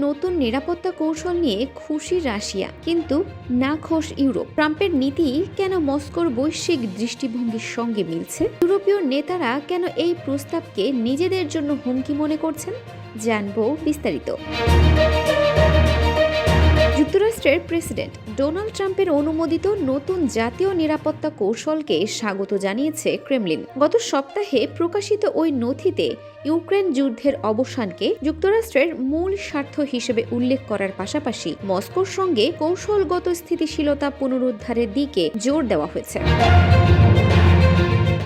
নতুন নিরাপত্তা কৌশল নিয়ে খুশি রাশিয়া, কিন্তু নাখোশ ইউরোপ। ট্রাম্পের নীতি কেন মস্কোর বৈশ্বিক দৃষ্টিভঙ্গির সঙ্গে মিলছে? ইউরোপীয় নেতারা কেন এই প্রস্তাবকে নিজেদের জন্য হুমকি মনে করছেন? জানবো বিস্তারিত। যুক্তরাষ্ট্রের প্রেসিডেন্ট ডোনাল্ড ট্রাম্পের অনুমোদিত নতুন জাতীয় নিরাপত্তা কৌশলকে স্বাগত জানিয়েছে ক্রেমলিন। গত সপ্তাহে প্রকাশিত ওই নথিতে ইউক্রেন যুদ্ধের অবসানকে যুক্তরাষ্ট্রের মূল স্বার্থ হিসেবে উল্লেখ করার পাশাপাশি মস্কোর সঙ্গে কৌশলগত স্থিতিশীলতা পুনরুদ্ধারের দিকে জোর দেওয়া হয়েছে।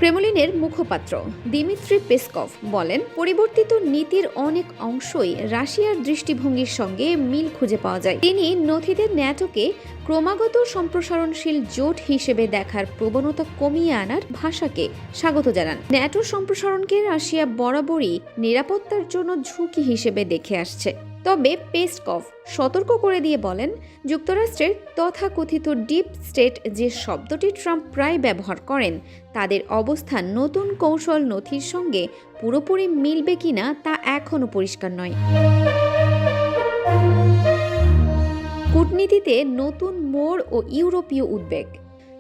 ক্রেমলিনের মুখপাত্র দিমিত্রি পেসকভ বলেন, পরিবর্তিত নীতির অনেক অংশই রাশিয়ার দৃষ্টিভঙ্গির সঙ্গে মিল খুঁজে পাওয়া যায়। তিনি নথিতে ন্যাটোকে ক্রমাগত সম্প্রসারণশীল জোট হিসেবে দেখার প্রবণতা কমিয়ে আনার ভাষাকে স্বাগত জানান। ন্যাটো সম্প্রসারণকে রাশিয়া বরাবরই নিরাপত্তার জন্য ঝুঁকি হিসেবে দেখে আসছে। তবে পেসকভ সতর্ক করে দিয়ে বলেন, যুক্তরাষ্ট্রের তথাকথিত ডিপ স্টেট যে শব্দটি ট্রাম্প প্রায় ব্যবহার করেন, তাদের অবস্থান নতুন কৌশল নথির সঙ্গে পুরোপুরি মিলবে কিনা তা এখনও পরিষ্কার নয়। কূটনীতিতে নতুন মোড় ও ইউরোপীয় উদ্বেগ।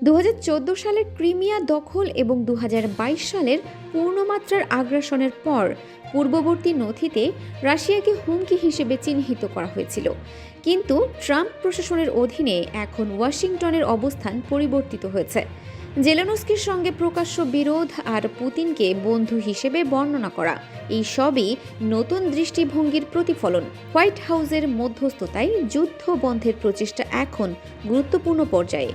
2014 সালের ক্রিমিয়া দখল এবং 2022 সালের পূর্ণমাত্রার আগ্রাসনের পর পূর্ববর্তী নথিতে রাশিয়াকে হুমকি হিসেবে চিহ্নিত করা হয়েছিল। কিন্তু ট্রাম্প প্রশাসনের অধীনে এখন ওয়াশিংটনের অবস্থান পরিবর্তিত হয়েছে। জেলেনস্কির সঙ্গে প্রকাশ্য বিরোধ আর পুতিনকে বন্ধু হিসেবে বর্ণনা করা, এই সবই নতুন দৃষ্টিভঙ্গির প্রতিফলন। হোয়াইট হাউসের মধ্যস্থতায় যুদ্ধ বন্ধের প্রচেষ্টা এখন গুরুত্বপূর্ণ পর্যায়ে।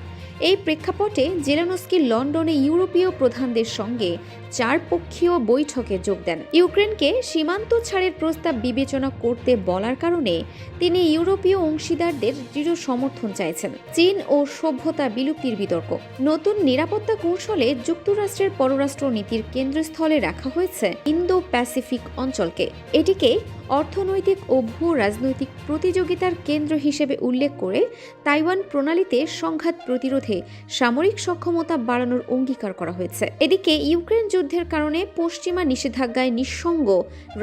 এই প্রেক্ষাপটে জেলেনস্কি লন্ডনে ইউরোপীয় প্রধানদের সঙ্গে 4-পক্ষীয় বৈঠকে যোগ দেন। ইউক্রেনকে সীমান্ত ছাড়ের প্রস্তাব বিবেচনা করতে বলার কারণে তিনি ইউরোপীয় অংশীদারদের দৃঢ় সমর্থন চাইছেন। চীন ও সভ্যতা বিলুপ্তির বিতর্ক। নতুন নিরাপত্তা কৌশলে যুক্তরাষ্ট্রের পররাষ্ট্র নীতির কেন্দ্রস্থলে রাখা হয়েছে ইন্দো প্যাসিফিক অঞ্চলকে। এটিকে অর্থনৈতিক ও ভূ রাজনৈতিক প্রতিযোগিতার কেন্দ্র হিসেবে উল্লেখ করে তাইওয়ান প্রণালীতে সংঘাত প্রতিরোধে সামরিক সক্ষমতা বাড়ানোর অঙ্গীকার করা হয়েছে। এদিকে ইউক্রেন যুদ্ধের কারণে পশ্চিমা নিষেধাজ্ঞায় নিঃসঙ্গ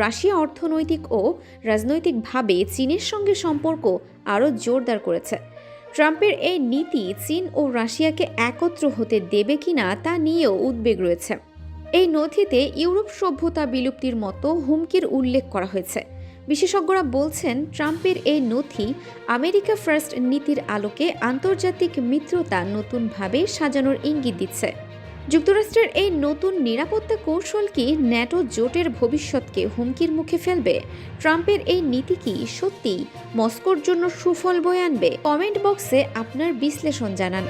রাশিয়া অর্থনৈতিক ও রাজনৈতিকভাবে চীনের সঙ্গে সম্পর্ক আরও জোরদার করেছে। ট্রাম্পের এই নীতি চীন ও রাশিয়াকে একত্র হতে দেবে কিনা তা নিয়েও উদ্বেগ রয়েছে। এই নথিতে ইউরোপ সভ্যতা বিলুপ্তির মতো হুমকির উল্লেখ করা হয়েছে। বিশেষজ্ঞরা বলছেন, ট্রাম্পের এই নথি আমেরিকা ফার্স্ট নীতির আলোকে আন্তর্জাতিক মিত্রতা নতুনভাবে সাজানোর ইঙ্গিত দিচ্ছে। যুক্তরাষ্ট্রের এই নতুন নিরাপত্তা কৌশল কি ন্যাটো জোটের ভবিষ্যৎকে হুমকির মুখে ফেলবে? ট্রাম্পের এই নীতি কি সত্যি মস্কোর জন্য সুফল বয়ে আনবে? কমেন্ট বক্সে আপনার বিশ্লেষণ জানান।